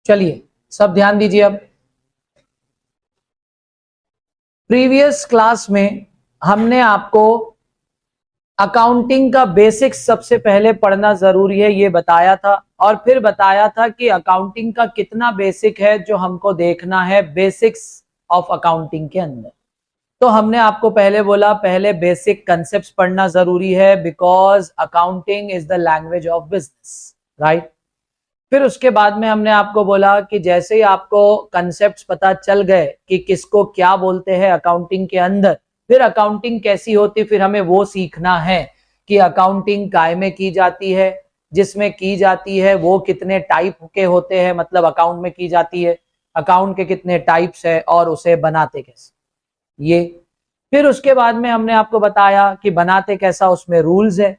चलिए सब ध्यान दीजिए। अब प्रीवियस क्लास में हमने आपको अकाउंटिंग का बेसिक्स सबसे पहले पढ़ना जरूरी है ये बताया था, और फिर बताया था कि अकाउंटिंग का कितना बेसिक है जो हमको देखना है बेसिक्स ऑफ अकाउंटिंग के अंदर। तो हमने आपको पहले बोला पहले बेसिक कंसेप्ट्स पढ़ना जरूरी है, because accounting is the language of business, right. फिर उसके बाद में हमने आपको बोला कि जैसे ही आपको कंसेप्ट्स पता चल गए कि किसको क्या बोलते हैं अकाउंटिंग के अंदर, फिर अकाउंटिंग कैसी होती, फिर हमें वो सीखना है कि अकाउंटिंग काय में की जाती है, जिसमें की जाती है वो कितने टाइप के होते हैं, मतलब अकाउंट में की जाती है, अकाउंट के कितने टाइप्स है और उसे बनाते कैसे, ये। फिर उसके बाद में हमने आपको बताया कि बनाते कैसा, उसमें रूल्स है।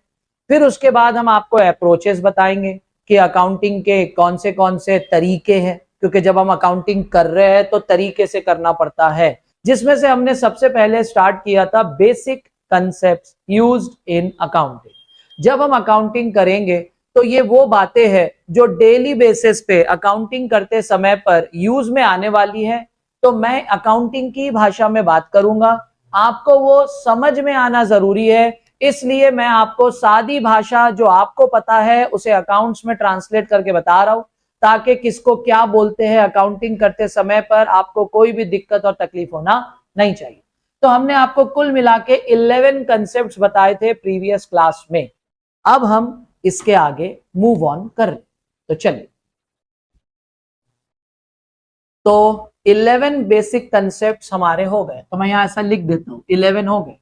फिर उसके बाद हम आपको अप्रोचेस बताएंगे कि अकाउंटिंग के कौन से तरीके हैं, क्योंकि जब हम अकाउंटिंग कर रहे हैं तो तरीके से करना पड़ता है, जिसमें से हमने सबसे पहले स्टार्ट किया था basic concepts used in accounting. जब हम अकाउंटिंग करेंगे तो ये वो बातें हैं जो डेली बेसिस पे अकाउंटिंग करते समय पर यूज में आने वाली है। तो मैं अकाउंटिंग की भाषा में बात करूंगा, आपको वो समझ में आना जरूरी है, इसलिए मैं आपको सादी भाषा जो आपको पता है उसे अकाउंट्स में ट्रांसलेट करके बता रहा हूं, ताकि किसको क्या बोलते हैं अकाउंटिंग करते समय पर आपको कोई भी दिक्कत और तकलीफ होना नहीं चाहिए। तो हमने आपको कुल मिला के 11 कंसेप्ट बताए थे प्रीवियस क्लास में। अब हम इसके आगे मूव ऑन कर रहे, तो चलिए। तो 11 बेसिक कंसेप्ट हमारे हो गए, तो मैं यहां ऐसा लिख देता हूं 11 हो गए।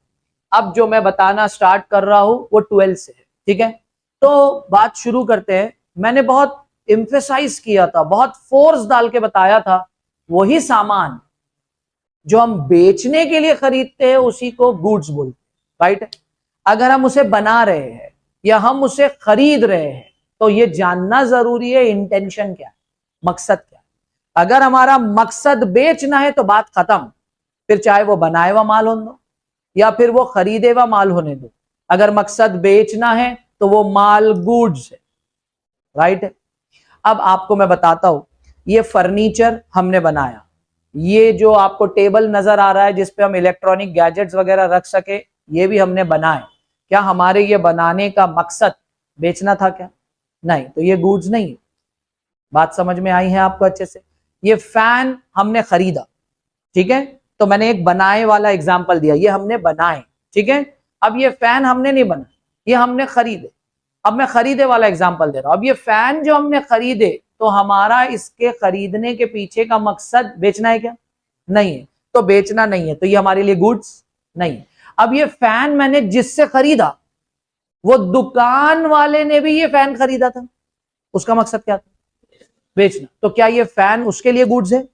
अब जो मैं बताना स्टार्ट कर रहा हूं वो 12 से है, ठीक है। तो बात शुरू करते हैं। मैंने बहुत एम्फेसाइज किया था, बहुत फोर्स डाल के बताया था, वही सामान जो हम बेचने के लिए खरीदते हैं उसी को गुड्स बोलते हैं, राइट। अगर हम उसे बना रहे हैं या हम उसे खरीद रहे हैं तो ये जानना जरूरी है इंटेंशन क्या है, मकसद क्या है। अगर हमारा मकसद बेचना है तो बात खत्म, फिर चाहे वो बनाए हुआ माल हो दो या फिर वो खरीदे हुआ माल होने दो, अगर मकसद बेचना है तो वो माल गुड्स है, राइट। अब आपको मैं बताता हूं, ये फर्नीचर हमने बनाया, ये जो आपको टेबल नजर आ रहा है जिसपे हम इलेक्ट्रॉनिक गैजेट्स वगैरह रख सके, ये भी हमने बनाए। क्या हमारे ये बनाने का मकसद बेचना था क्या? नहीं, तो ये गुड्स नहीं है। बात समझ में आई है आपको अच्छे से? ये फैन हमने खरीदा, ठीक है, तो मैंने एक बनाए वाला एग्जांपल दिया, ये हमने बनाए, ठीक है। अब ये फैन हमने नहीं बनाया, ये हमने खरीदे। अब मैं खरीदे वाला एग्जांपल दे रहा हूं। अब ये फैन जो हमने खरीदे, तो हमारा इसके खरीदने के पीछे का मकसद बेचना है क्या? नहीं है, तो बेचना नहीं है, तो ये हमारे लिए गुड्स नहीं है। अब ये फैन मैंने जिससे खरीदा, वो दुकान वाले ने भी ये फैन खरीदा था, उसका मकसद क्या था? बेचना। तो क्या ये फैन उसके लिए गुड्स है?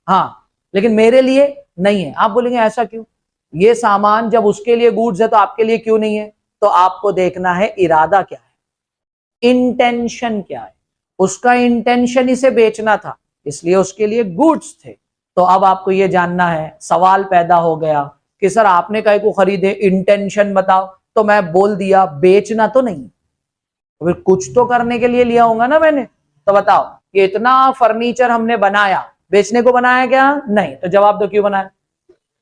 हाँ, लेकिन मेरे लिए नहीं है। आप बोलेंगे ऐसा क्यों? ये सामान जब उसके लिए गुड्स है तो आपके लिए क्यों नहीं है? तो आपको देखना है इरादा क्या है, इंटेंशन क्या है। उसका इंटेंशन इसे बेचना था, इसलिए उसके लिए गुड्स थे। तो अब आपको ये जानना है, सवाल पैदा हो गया कि सर आपने काहे को खरीदे, इंटेंशन बताओ। तो मैं बोल दिया बेचना तो नहीं, फिर कुछ तो करने के लिए लिया होगा ना मैंने। तो बताओ, ये इतना फर्नीचर हमने बनाया, बेचने को बनाया क्या? नहीं। तो जवाब दो, क्यों बनाया?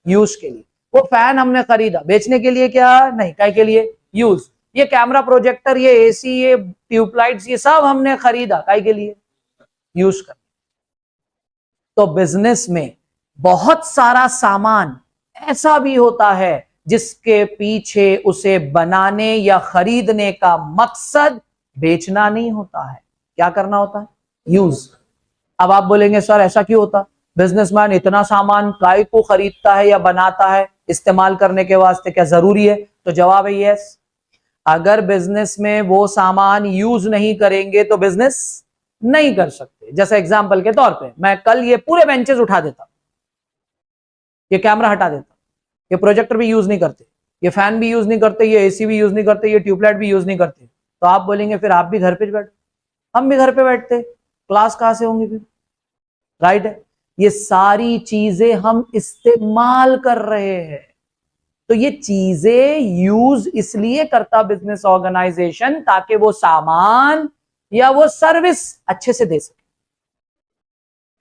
यूज के लिए। वो फैन हमने खरीदा, बेचने के लिए क्या? नहीं। काय के लिए? यूज। ये कैमरा प्रोजेक्टर, ये एसी, ये ट्यूबलाइट्स, ये सब हमने खरीदा काय के लिए? यूज कर। तो बिजनेस में बहुत सारा सामान ऐसा भी होता है जिसके पीछे उसे बनाने या खरीदने का मकसद बेचना नहीं होता है, क्या करना होता है? यूज। अब आप बोलेंगे सर ऐसा क्यों होता? बिजनेसमैन इतना सामान काय को खरीदता है या बनाता है, इस्तेमाल करने के वास्ते क्या जरूरी है? तो जवाब है यस। अगर बिजनेस में वो सामान यूज नहीं करेंगे तो बिजनेस नहीं कर सकते। जैसे एग्जांपल के तौर पे मैं कल ये पूरे बेंचेस उठा देता, ये कैमरा हटा देता, ये प्रोजेक्टर भी यूज नहीं करते, ये फैन भी यूज नहीं करते, ये एसी भी यूज नहीं करते, ये ट्यूबलाइट भी यूज नहीं करते, तो आप बोलेंगे फिर आप भी घर पे बैठो, हम भी घर पे बैठते, क्लास कहां से होंगी फिर, राइट है। ये सारी चीजें हम इस्तेमाल कर रहे हैं, तो ये चीजें यूज इसलिए करता बिजनेस ऑर्गेनाइजेशन ताकि वो सामान या वो सर्विस अच्छे से दे सके।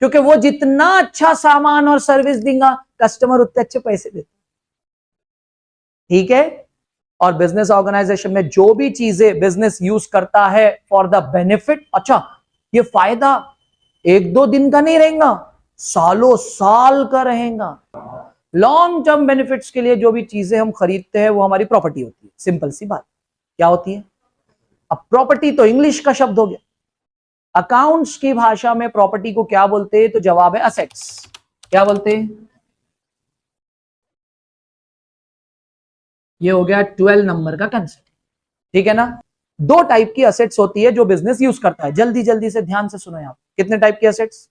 क्योंकि वो जितना अच्छा सामान और सर्विस देगा कस्टमर उतने अच्छे पैसे देते। ठीक है। और बिजनेस ऑर्गेनाइजेशन में जो भी चीजें बिजनेस यूज करता है फॉर द बेनिफिट, अच्छा ये फायदा एक दो दिन का नहीं रहेगा, सालों साल का रहेगा। लॉन्ग टर्म बेनिफिट्स के लिए जो भी चीजें हम खरीदते हैं वो हमारी प्रॉपर्टी होती है। सिंपल सी बात क्या होती है। अब प्रॉपर्टी तो इंग्लिश का शब्द हो गया, अकाउंट्स की भाषा में प्रॉपर्टी को क्या बोलते हैं, तो जवाब है असेट्स। क्या बोलते हैं, ये हो गया 12 नंबर का कंसेप्ट। ठीक है ना। दो टाइप की असेट्स होती है जो बिजनेस यूज करता है। जल्दी जल्दी से ध्यान से सुनो यहां कितने टाइप की असेट्स।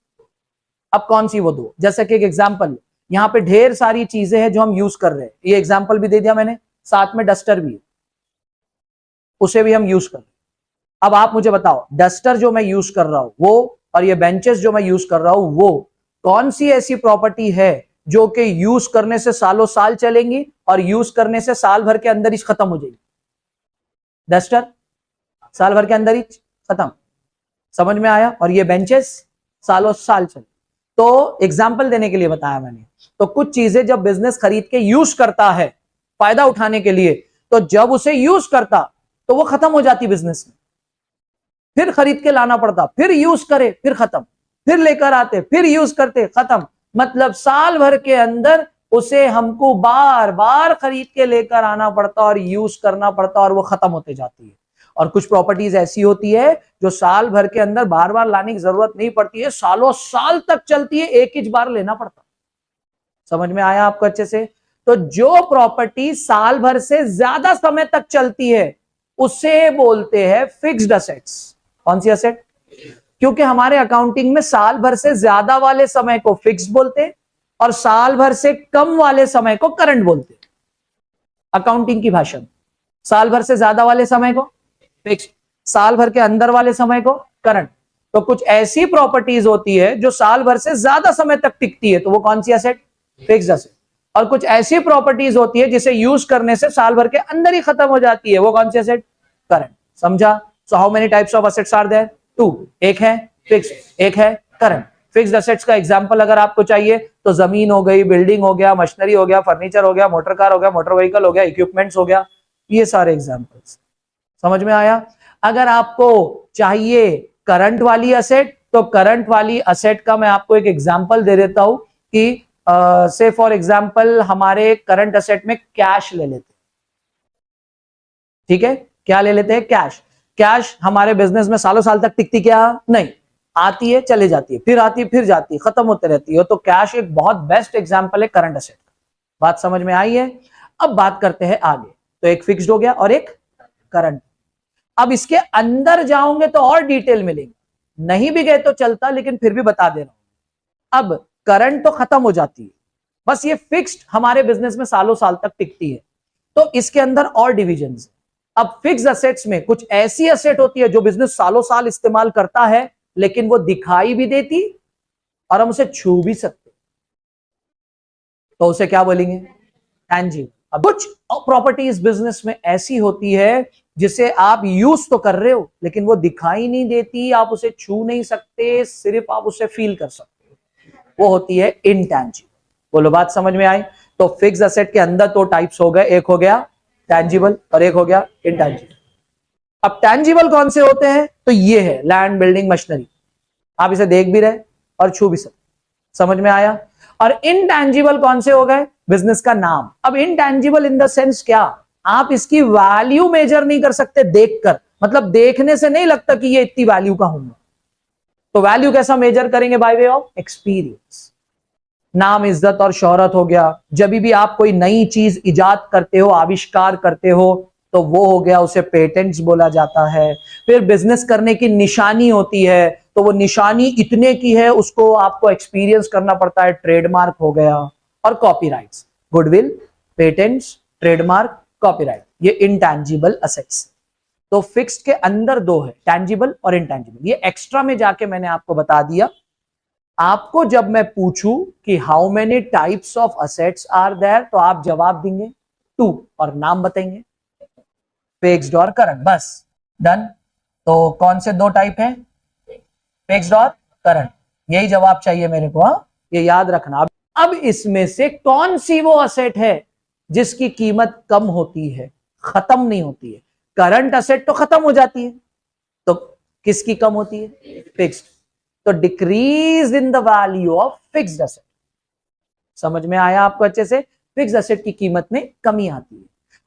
अब कौन सी वो दो, जैसे कि एक एग्जांपल, यहां पे ढेर सारी चीजें हैं जो हम यूज कर रहे हैं। ये एग्जांपल भी दे दिया मैंने, साथ में डस्टर भी है, उसे भी हम यूज कर रहे हैं। अब आप मुझे बताओ, डस्टर जो मैं यूज कर रहा हूं वो, और ये बेंचेस जो मैं यूज कर रहा हूं वो, कौन सी ऐसी प्रॉपर्टी है जो कि यूज करने से सालों साल चलेंगी और यूज करने से साल भर के अंदर ही खत्म हो जाएगी। डस्टर साल भर के अंदर ही खत्म, समझ में आया। और ये बेंचेस सालों साल चले। तो एग्जाम्पल देने के लिए बताया मैंने। तो कुछ चीजें जब बिजनेस खरीद के यूज करता है फायदा उठाने के लिए, तो जब उसे यूज करता तो वो खत्म हो जाती बिजनेस में, फिर खरीद के लाना पड़ता, फिर यूज करे फिर खत्म, फिर लेकर आते फिर यूज करते खत्म। मतलब साल भर के अंदर उसे हमको बार बार खरीद के लेकर आना पड़ता और यूज करना पड़ता और वो खत्म होते जाती है। और कुछ प्रॉपर्टीज ऐसी होती है जो साल भर के अंदर बार बार लाने की जरूरत नहीं पड़ती है, सालों साल तक चलती है, एक ही बार लेना पड़ता। समझ में आया आपको अच्छे से। तो जो प्रॉपर्टी साल भर से ज्यादा समय तक चलती है उसे बोलते हैं फिक्स्ड असेट्स। कौन सी असेट, क्योंकि हमारे अकाउंटिंग में साल भर से ज्यादा वाले समय को फिक्स्ड बोलते हैं और साल भर से कम वाले समय को करंट बोलते हैं। अकाउंटिंग की भाषा में साल भर से ज्यादा वाले समय को फिक्स्ड, साल भर के अंदर वाले समय को करंट। तो कुछ ऐसी प्रॉपर्टीज होती है जो साल भर से ज्यादा समय तक टिकती है, तो वो कौन सी असेट, फिक्स्ड असेट। और कुछ ऐसी प्रॉपर्टीज होती है जिसे यूज करने से साल भर के अंदर ही खत्म हो जाती है, वो कौन सी असेट, करंट। समझा। So how many types of assets are there, 2। एक है फिक्स्ड, एक है करंट। फिक्स्ड असेट्स का एग्जांपल अगर आपको चाहिए तो जमीन हो गई, बिल्डिंग हो गया, मशीनरी हो गया, फर्नीचर हो गया, मोटर कार हो गया, मोटर व्हीकल हो गया, इक्विपमेंट्स हो गया, ये सारे एग्जांपल्स। समझ में आया। अगर आपको चाहिए करंट वाली असेट, तो करंट वाली असेट का मैं आपको एक एग्जांपल दे देता हूं कि से फॉर एग्जांपल हमारे करंट असेट में कैश ले लेते हैं। ठीक है, क्या ले लेते हैं, कैश। कैश हमारे बिजनेस में सालों साल तक टिकती क्या, नहीं, आती है चले जाती है, फिर आती है फिर जाती है, खत्म होते रहती है। तो कैश एक बहुत बेस्ट एग्जांपल है करंट असेट का। बात समझ में आई है। अब बात करते हैं आगे। तो एक फिक्स्ड हो गया और एक करंट। अब इसके अंदर जाओगे तो और डिटेल मिलेगी, नहीं भी गए तो चलता, लेकिन फिर भी बता दे रहा हूं। अब करंट तो खत्म हो जाती है, बस ये फिक्स्ड हमारे बिजनेस में सालों साल तक टिकती है। तो इसके अंदर और डिविजन्स। अब फिक्स्ड असेट्स में कुछ ऐसी असेट होती है जो बिजनेस सालों साल इस्तेमाल करता है, लेकिन वो दिखाई भी देती और हम उसे छू भी सकते, तो उसे क्या बोलेंगे, टैंजिबल। अब कुछ प्रॉपर्टीज बिजनेस में ऐसी होती है जिसे आप यूज तो कर रहे हो लेकिन वो दिखाई नहीं देती, आप उसे छू नहीं सकते, सिर्फ आप उसे फील कर सकते हो, वो होती है इनटैंजिबल। बोलो बात समझ में आई। तो फिक्स्ड असेट के अंदर दो टाइप्स हो गए, एक हो गया टैंजिबल और एक हो गया इनटैंजिबल। अब टैंजिबल कौन से होते हैं, तो ये है लैंड, बिल्डिंग, मशीनरी, आप इसे देख भी रहे और छू भी सकते। समझ में आया। और इनटैंजिबल कौन से हो गए, बिजनेस का नाम। अब इनटैंजिबल इन द सेंस क्या, आप इसकी वैल्यू मेजर नहीं कर सकते देखकर, मतलब देखने से नहीं लगता कि ये इतनी वैल्यू का होगा। तो वैल्यू कैसा मेजर करेंगे, बाय वे ऑफ एक्सपीरियंस। नाम, इज्जत और शोहरत हो गया। जब भी आप कोई नई चीज इजाद करते हो, आविष्कार करते हो, तो वो हो गया, उसे पेटेंट्स बोला जाता है। फिर बिजनेस करने की निशानी होती है, तो वो निशानी इतने की है उसको आपको एक्सपीरियंस करना पड़ता है, ट्रेडमार्क हो गया। और copyrights, goodwill, patents, trademark, copyright, ये इनटैंजिबल असेट्स। तो फिक्स्ड के अंदर दो है, टैंजिबल और इनटैंजिबल। ये एक्स्ट्रा में जाके मैंने आपको बता दिया। आपको जब मैं पूछूं कि how many types of assets are there, तो आप जवाब देंगे 2 और नाम बताएंगे, फिक्स्ड और करंट, बस डन। तो कौन से दो टाइप है, फिक्स्ड और करंट। यही जवाब चाहिए मेरे को, हाँ, ये याद रखना। अब इसमें से कौन सी वो असेट है जिसकी कीमत कम होती है, खत्म नहीं होती है? करंट असेट तो खत्म हो जाती है, तो किसकी कम होती है? फिक्स्ड। तो decrease in the value of fixed asset. समझ में आया आपको अच्छे से? फिक्स्ड असेट की कीमत में कमी आती है,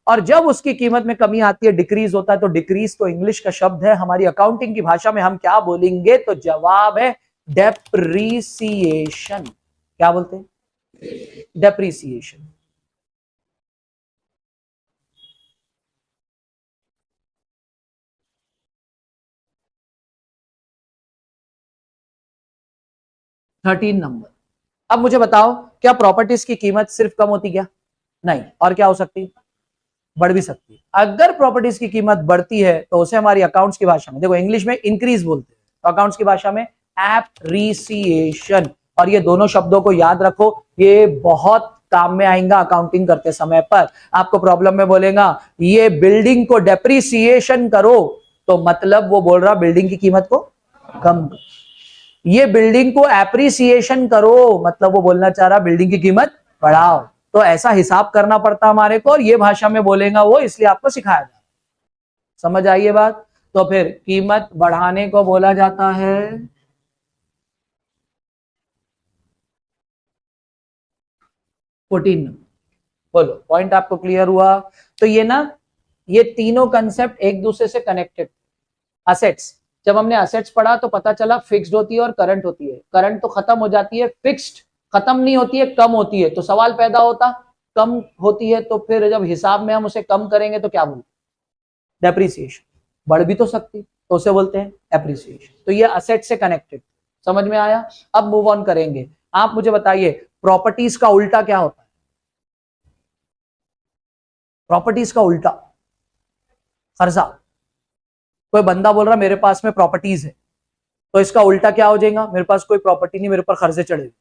और जब उसकी कीमत में कमी आती है, डिक्रीज होता है, तो डिक्रीज तो इंग्लिश का शब्द है, हमारी अकाउंटिंग की भाषा में हम क्या बोलेंगे? तो जवाब है डेप्रीसिएशन। क्या बोलते हैं? डेप्रीसिएशन। Thirteen number. अब मुझे बताओ, क्या प्रॉपर्टीज की कीमत सिर्फ कम होती क्या? नहीं, और क्या हो सकती? बढ़ भी सकती है। अगर प्रॉपर्टीज की कीमत बढ़ती है तो उसे हमारी अकाउंट्स की भाषा में, देखो इंग्लिश में इंक्रीज बोलते हैं, तो अकाउंट्स की भाषा में एप्रिसिएशन। और ये दोनों शब्दों को याद रखो, ये बहुत काम में आएगा अकाउंटिंग करते समय पर। आपको प्रॉब्लम में बोलेगा ये बिल्डिंग को डेप्रिसिएशन करो, तो मतलब वो बोल रहा बिल्डिंग की कीमत को कम। ये बिल्डिंग को एप्रिसिएशन करो, मतलब वो बोलना चाह रहा बिल्डिंग की कीमत बढ़ाओ। तो ऐसा हिसाब करना पड़ता हमारे को, और ये भाषा में बोलेगा वो, इसलिए आपको सिखाया जाए। समझ आई ये बात? तो फिर कीमत बढ़ाने को बोला जाता है 14। बोलो, पॉइंट आपको क्लियर हुआ? तो ये ना, ये तीनों कंसेप्ट एक दूसरे से कनेक्टेड। असेट्स, जब हमने असेट्स पढ़ा तो पता चला फिक्स्ड होती है और करंट होती है। करंट तो खत्म हो जाती है, फिक्स्ड खत्म नहीं होती है, कम होती है। तो सवाल पैदा होता, कम होती है तो फिर जब हिसाब में हम उसे कम करेंगे तो क्या बोलते? डेप्रिसिएशन। बढ़ भी तो सकती, तो उसे बोलते हैं एप्रिसिएशन। तो ये असेट से कनेक्टेड। समझ में आया? अब मूव ऑन करेंगे। आप मुझे बताइए, प्रॉपर्टीज का उल्टा क्या होता है? प्रॉपर्टीज का उल्टा कर्जा। कोई बंदा बोल रहा मेरे पास में प्रॉपर्टीज है, तो इसका उल्टा क्या हो जाएगा? मेरे पास कोई प्रॉपर्टी नहीं, मेरे ऊपर कर्जे चढ़े।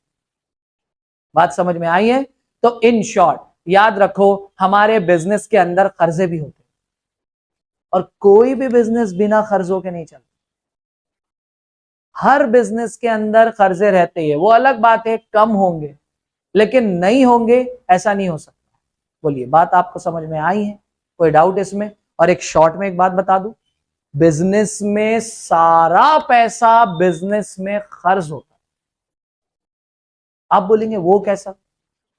बात समझ में आई है? तो इन शॉर्ट याद रखो, हमारे बिजनेस के अंदर कर्जे भी होते हैं, और कोई भी बिजनेस बिना कर्जों के नहीं चलता। हर बिजनेस के अंदर कर्जे रहते हैं। वो अलग बात है कम होंगे, लेकिन नहीं होंगे ऐसा नहीं हो सकता। बोलिए, बात आपको समझ में आई है? कोई डाउट इसमें? और एक शॉर्ट में एक बात बता दूं, बिजनेस में सारा पैसा बिजनेस में खर्च होता है। आप बोलेंगे वो कैसा?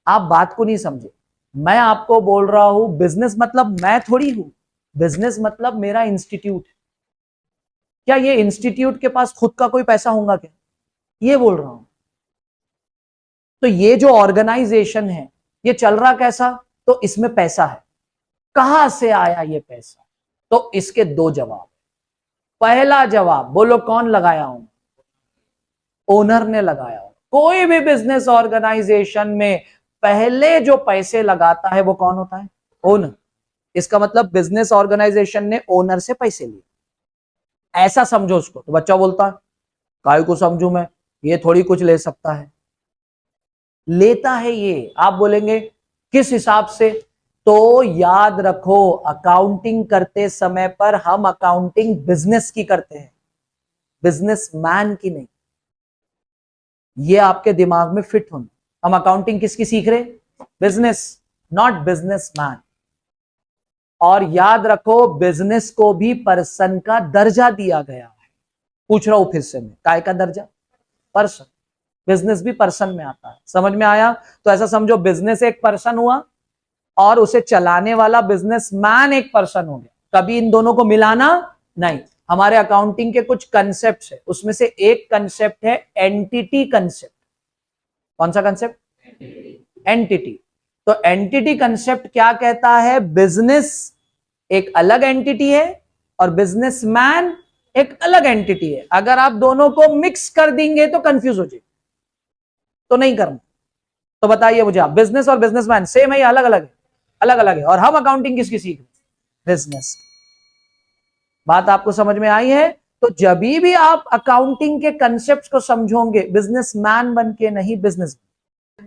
आप बात को नहीं समझे। मैं आपको बोल रहा हूं बिजनेस मतलब मैं थोड़ी हूं, बिजनेस मतलब मेरा इंस्टीट्यूट। क्या ये इंस्टीट्यूट के पास खुद का कोई पैसा होगा क्या? ये बोल रहा हूं। तो ये जो ऑर्गेनाइजेशन है, ये चल रहा कैसा? तो इसमें पैसा है। कहां से आया ये पैसा? तो इसके दो जवाब। पहला जवाब, बोलो कौन लगाया हूं? ओनर ने लगाया हो। कोई भी बिजनेस ऑर्गेनाइजेशन में पहले जो पैसे लगाता है वो कौन होता है? ओनर। इसका मतलब बिजनेस ऑर्गेनाइजेशन ने ओनर से पैसे लिए, ऐसा समझो उसको। तो बच्चा बोलता है काय को समझू मैं, ये थोड़ी कुछ ले सकता है। लेता है ये। आप बोलेंगे किस हिसाब से? तो याद रखो, अकाउंटिंग करते समय पर हम अकाउंटिंग बिजनेस की करते हैं, बिजनेसमैन की नहीं। ये आपके दिमाग में फिट होना। हम अकाउंटिंग किसकी सीख रहे? Business, not businessman. और याद रखो, बिजनेस को भी पर्सन का दर्जा दिया गया है। पूछ रहा हूं फिर से मैं, काय का दर्जा? पर्सन। बिजनेस भी पर्सन में आता है। समझ में आया? तो ऐसा समझो, बिजनेस एक पर्सन हुआ और उसे चलाने वाला बिजनेसमैन एक पर्सन हो गया। कभी इन दोनों को मिलाना नहीं। हमारे अकाउंटिंग के कुछ कंसेप्ट है, उसमें से एक कंसेप्ट है एंटिटी कंसेप्ट। कौन सा कंसेप्ट? एंटिटी। तो एंटिटी कंसेप्ट क्या कहता है? बिजनेस एक अलग एंटिटी है और बिजनेसमैन एक अलग एंटिटी है। अगर आप दोनों को मिक्स कर देंगे तो कंफ्यूज हो जाएगा, तो नहीं करना। तो बताइए मुझे आप, बिजनेस और बिजनेसमैन सेम है या अलग अलग है? अलग अलग है। और हम अकाउंटिंग किसकी सीख रहे हैं? बिजनेस। बात आपको समझ में आई है? तो जब भी आप अकाउंटिंग के कंसेप्ट को समझोगे, बिजनेसमैन बन के नहीं, बिजनेस।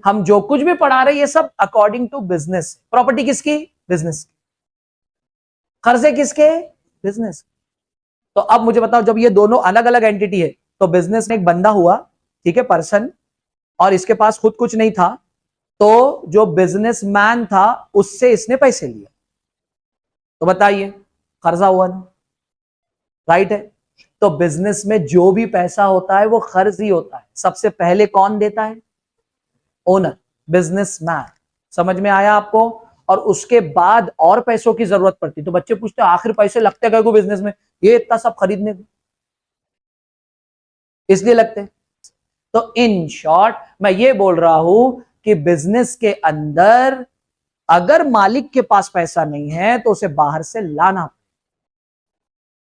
हम जो कुछ भी पढ़ा रहे ये सब अकॉर्डिंग टू बिजनेस। प्रॉपर्टी किसकी? बिजनेस। कर्जे किसके? बिजनेस। तो अब मुझे बताओ, जब ये दोनों अलग अलग एंटिटी है, तो बिजनेस में एक बंदा हुआ ठीक है, पर्सन, और इसके पास खुद कुछ नहीं था, तो जो बिजनेसमैन था उससे इसने पैसे लिए, तो बताइए कर्जा हुआ ना, राइट है। तो बिजनेस में जो भी पैसा होता है वो कर्ज ही होता है। सबसे पहले कौन देता है? Owner, businessman. समझ में आया आपको? और उसके बाद और पैसों की जरूरत पड़ती, तो बच्चे पूछते हैं आखिर पैसे लगते क्या को बिजनेस में, ये इतना सब खरीदने को इसलिए लगते हैं। तो इन शॉर्ट मैं ये बोल रहा हूं कि बिजनेस के अंदर अगर मालिक के पास पैसा नहीं है तो उसे बाहर से लाना।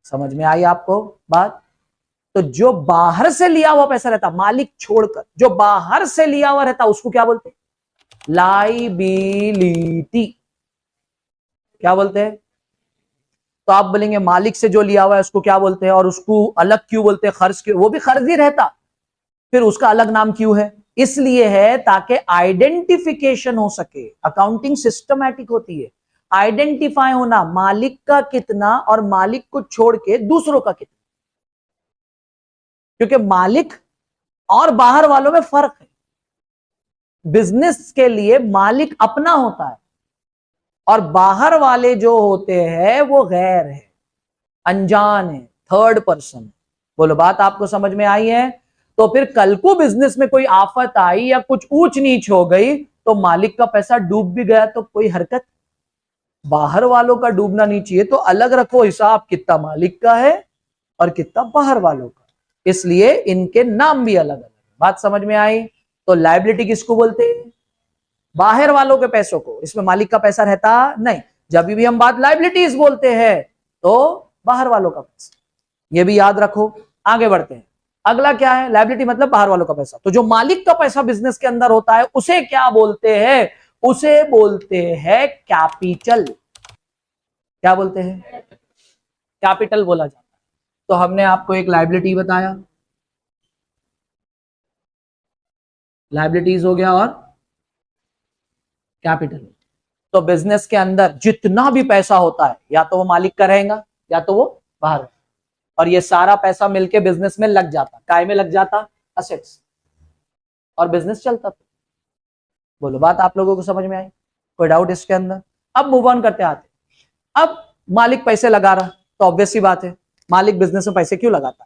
समझ में आई आपको बात? तो जो बाहर से लिया हुआ पैसा रहता, मालिक छोड़कर जो बाहर से लिया हुआ रहता, उसको क्या बोलते हैं? लाइबिलिटी। क्या बोलते हैं? तो आप बोलेंगे मालिक से जो लिया हुआ है उसको क्या बोलते हैं, और उसको अलग क्यों बोलते हैं? खर्च क्यों? वो भी खर्च ही रहता, फिर उसका अलग नाम क्यों है? इसलिए है ताकि आइडेंटिफिकेशन हो सके। अकाउंटिंग सिस्टमैटिक होती है, आइडेंटिफाई होना मालिक का कितना और मालिक को छोड़ के दूसरों का कितना, क्योंकि मालिक और बाहर वालों में फर्क है। बिजनेस के लिए मालिक अपना होता है और बाहर वाले जो होते हैं वो गैर है, अनजान है, थर्ड पर्सन। बोलो बात आपको समझ में आई है? तो फिर कल को बिजनेस में कोई आफत आई या कुछ ऊंच नीच हो गई तो मालिक का पैसा डूब भी गया तो कोई हरकत, बाहर वालों का डूबना नहीं चाहिए। तो अलग रखो हिसाब, कितना मालिक का है और कितना बाहर वालों का, इसलिए इनके नाम भी अलग अलग। बात समझ में आई? तो लायबिलिटी किसको बोलते हैं? बाहर वालों के पैसों को, इसमें मालिक का पैसा रहता नहीं। जब भी हम बात लायबिलिटीज बोलते हैं तो बाहर वालों का पैसा, ये भी याद रखो। आगे बढ़ते हैं, अगला क्या है? लायबिलिटी मतलब बाहर वालों का पैसा। तो जो मालिक का पैसा बिजनेस के अंदर होता है उसे क्या बोलते हैं? उसे बोलते हैं कैपिटल। क्या बोलते हैं? कैपिटल बोला जाता है। तो हमने आपको एक लायबिलिटी बताया, लायबिलिटीज हो गया, और कैपिटल। तो बिजनेस के अंदर जितना भी पैसा होता है या तो वो मालिक का रहेगा या तो वो बाहर, और ये सारा पैसा मिलके बिजनेस में लग जाता। काय में लग जाता? असेट्स, और बिजनेस चलता। बोलो बात आप लोगों को समझ में आई? कोई डाउट इसके अंदर? अब मूव ऑन करते आते। अब मालिक पैसे लगा रहा, तो ऑब्वियस सी बात है मालिक बिजनेस में पैसे क्यों लगाता?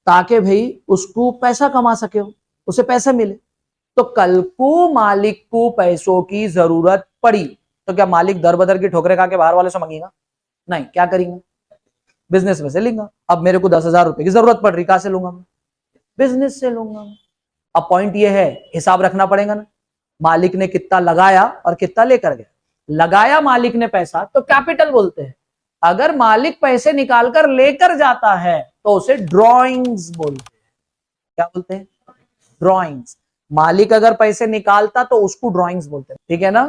ताकि भाई उसको पैसा कमा सके, उसे पैसे मिले। तो कल को मालिक को पैसों की जरूरत पड़ी तो क्या मालिक दर बदर की ठोकरे खा के बाहर वाले से मांगेगा? नहीं, क्या करेंगे? बिजनेस में से लेंगे। अब मेरे को 10,000 रुपए की जरूरत पड़ रही, कहां से लूंगा मैं? बिजनेस से लूंगा। अब पॉइंट ये है, हिसाब रखना पड़ेगा ना, मालिक ने कितना लगाया और कितना लेकर गया। लगाया मालिक ने पैसा तो कैपिटल बोलते हैं। अगर मालिक पैसे निकालकर लेकर जाता है तो उसे ड्रॉइंग्स बोलते हैं। क्या बोलते हैं? ड्रॉइंग्स। मालिक अगर पैसे निकालता तो उसको ड्रॉइंग्स बोलते हैं, ठीक है ना?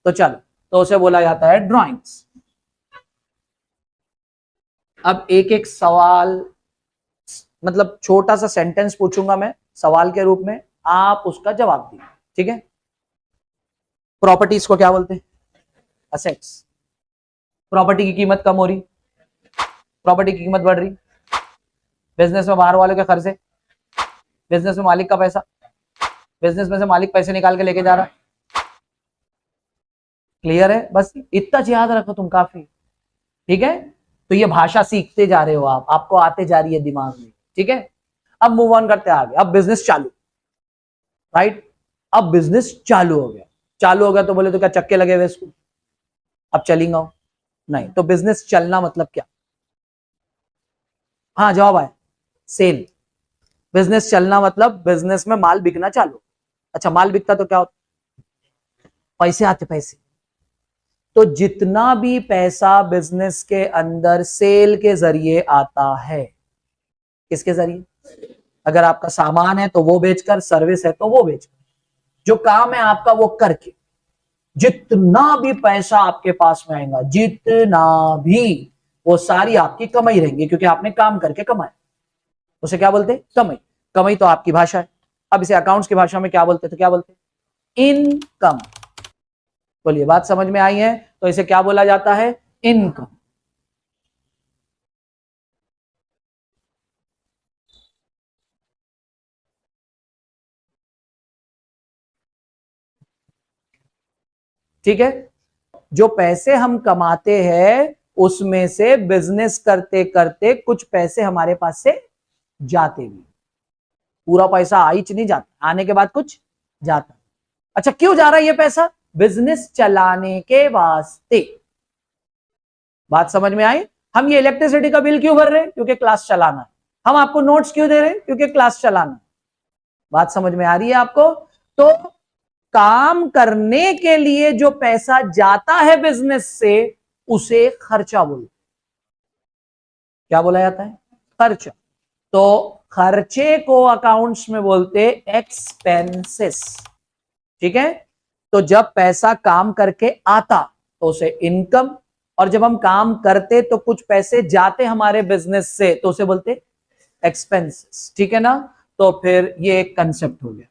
तो चलो, तो उसे बोला जाता है ड्रॉइंग्स। अब एक एक सवाल, मतलब छोटा सा सेंटेंस पूछूंगा मैं सवाल के रूप में, आप उसका जवाब दीजिए, ठीक है? प्रॉपर्टीज को क्या बोलते हैं? असेट्स। प्रॉपर्टी की कीमत कम हो रही, प्रॉपर्टी की कीमत बढ़ रही, बिजनेस में बाहर वालों के खर्चे, बिजनेस में मालिक का पैसा, बिजनेस में से मालिक पैसे निकाल के लेके जा रहा। क्लियर है? बस इतना याद रखो तुम, काफी। ठीक है, तो ये भाषा सीखते जा रहे हो आप, आपको आते जा रही है दिमाग में, ठीक है? अब मूव ऑन करते आगे। अब बिजनेस चालू, राइट? अब बिजनेस चालू हो गया। चालू हो गया तो बोले तो क्या चक्के लगे हुए इसको, अब चलेगा? नहीं। तो बिजनेस चलना मतलब क्या? हाँ, जवाब आया, सेल। बिजनेस चलना मतलब बिजनेस में माल बिकना चालू। अच्छा, माल बिकता तो क्या होता? पैसे आते, पैसे। तो जितना भी पैसा बिजनेस के अंदर सेल के जरिए आता है, किसके जरिए? अगर आपका सामान है तो वो बेचकर, सर्विस है तो वो बेचकर, जो काम है आपका वो करके, जितना भी पैसा आपके पास में आएगा, जितना भी, वो सारी आपकी कमाई रहेंगी, क्योंकि आपने काम करके कमाया। उसे क्या बोलते हैं? कमाई। कमाई तो आपकी भाषा है। अब इसे अकाउंट्स की भाषा में क्या बोलते हैं? तो क्या बोलते हैं? इनकम। बोलिए बात समझ में आई है? तो इसे क्या बोला जाता है? इनकम। ठीक है, जो पैसे हम कमाते हैं उसमें से बिजनेस करते करते कुछ पैसे हमारे पास से जाते भी, पूरा पैसा आ ही नहीं जाता, आने के बाद कुछ जाता। अच्छा, क्यों जा रहा है ये पैसा? बिजनेस चलाने के वास्ते। बात समझ में आई? हम ये इलेक्ट्रिसिटी का बिल क्यों भर रहे हैं? क्योंकि क्लास चलाना है। हम आपको नोट्स क्यों दे रहे हैं? क्योंकि क्लास चलाना है। बात समझ में आ रही है आपको? तो काम करने के लिए जो पैसा जाता है बिजनेस से, उसे खर्चा बोलते। क्या बोला जाता है? खर्चा। तो खर्चे को अकाउंट्स में बोलते एक्सपेंसेस। ठीक है, तो जब पैसा काम करके आता तो उसे इनकम, और जब हम काम करते तो कुछ पैसे जाते हमारे बिजनेस से तो उसे बोलते एक्सपेंसेस। ठीक है ना? तो फिर ये एक कंसेप्ट हो गया।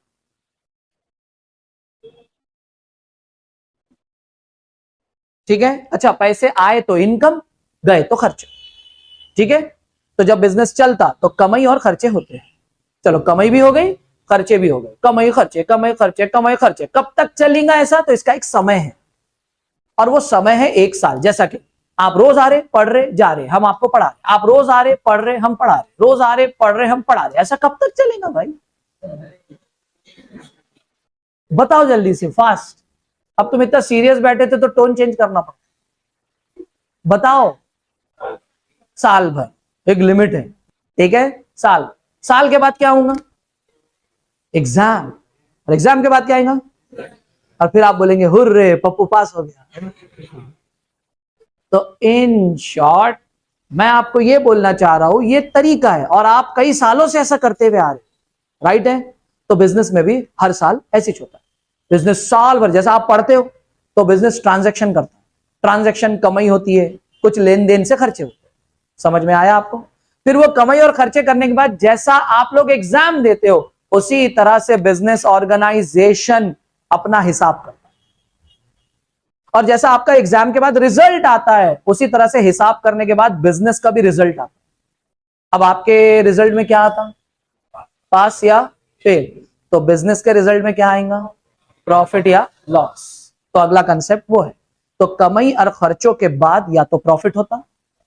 ठीक है, अच्छा, पैसे आए तो इनकम, गए तो खर्चे। ठीक है, तो जब बिजनेस चलता तो कमाई और खर्चे होते हैं। चलो, कमाई भी हो गई, खर्चे भी हो गए, कमाई खर्चे कमाई खर्चे कमाई खर्चे। कब तक चलेगा ऐसा? तो इसका एक समय है, और वो समय है 1 साल। जैसा कि आप रोज आ रहे पढ़ रहे जा रहे, हम आपको पढ़ा रहे, आप रोज आ रहे पढ़ रहे हम पढ़ा रहे, रोज आ रहे पढ़ रहे हम पढ़ा रहे, ऐसा कब तक चलेगा भाई? बताओ जल्दी से, फास्ट। अब तुम इतना सीरियस बैठे थे तो टोन चेंज करना पड़ा। बताओ। साल भर, एक लिमिट है। ठीक है, साल। साल के बाद क्या होगा? एग्जाम। और एग्जाम के बाद क्या आएगा? और फिर आप बोलेंगे हुर्रे, पप्पू पास हो गया। तो इन शॉर्ट मैं आपको ये बोलना चाह रहा हूं, ये तरीका है और आप कई सालों से ऐसा करते हुए आ रहे। राइट है? तो बिजनेस में भी हर साल ऐसे ही होता है। बिजनेस साल भर, जैसा आप पढ़ते हो तो बिजनेस ट्रांजैक्शन करता है, ट्रांजैक्शन कमाई होती है, कुछ लेन देन से खर्चे होते हैं। समझ में आया आपको? फिर वो कमाई और खर्चे करने के बाद जैसा आप लोग एग्जाम देते हो, उसी तरह से बिजनेस ऑर्गेनाइजेशन अपना हिसाब करता है, और जैसा आपका एग्जाम के बाद रिजल्ट आता है, उसी तरह से हिसाब करने के बाद बिजनेस का भी रिजल्ट आता है। अब आपके रिजल्ट में क्या आता? पास या फेल। तो बिजनेस के रिजल्ट में क्या आएगा? प्रॉफिट या लॉस। तो अगला कंसेप्ट वो है। तो कमाई और खर्चों के बाद या तो प्रॉफिट होता